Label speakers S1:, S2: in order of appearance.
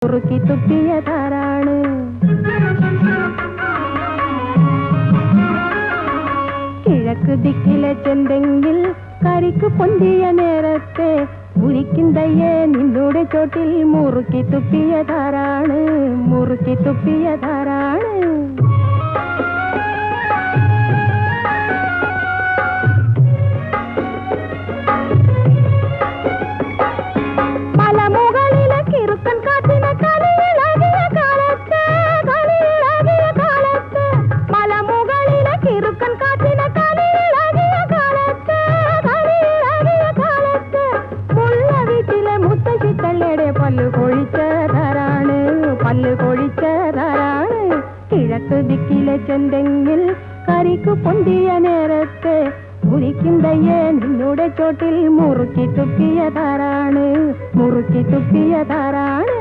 S1: മുറുക്കി തുപ്പിയതാരാണ്? കിഴക്ക് ദിക്കിലെ ചെന്തെങ്കിൽ കരിക്ക് പൊന്തിയ നേരത്തെ ഉരിക്കുന്നയ്യേ നിന്നോട് ചോട്ടിൽ മുറുക്കി തുപ്പിയതാരാണ്? മുറുക്കി തുപ്പിയതാരാണ്? മലമുകളിലെ കിറുക്കൻ കാറ്റിനെ കളിയിളകിയ കാലത്ത്, കളിയിളകിയ കാലത്ത്, മലമുകളിലെ കിറുക്കൻ കാറ്റിനെ കളിയിളകിയ കാലത്ത്, കളിയിളകിയ കാലത്ത്, മുള്ള വീട്ടിലെ മുത്തശ്ശി തള്ളയുടെ പല്ല് കൊഴിച്ചതാരാണ്? പല്ല് കൊഴിച്ചതാരാണ്? കിഴക്ക് ദിക്കിലെ ചെന്തെങ്കിൽ കരിക്ക് പൊന്തിയ നേരത്തെ ഉരിക്കുന്നയ്യേ നിന്നോട് ചോട്ടിൽ മുറുക്കി തുപ്പിയതാരാണ്? മുറുക്കി തുപ്പിയതാരാണ്?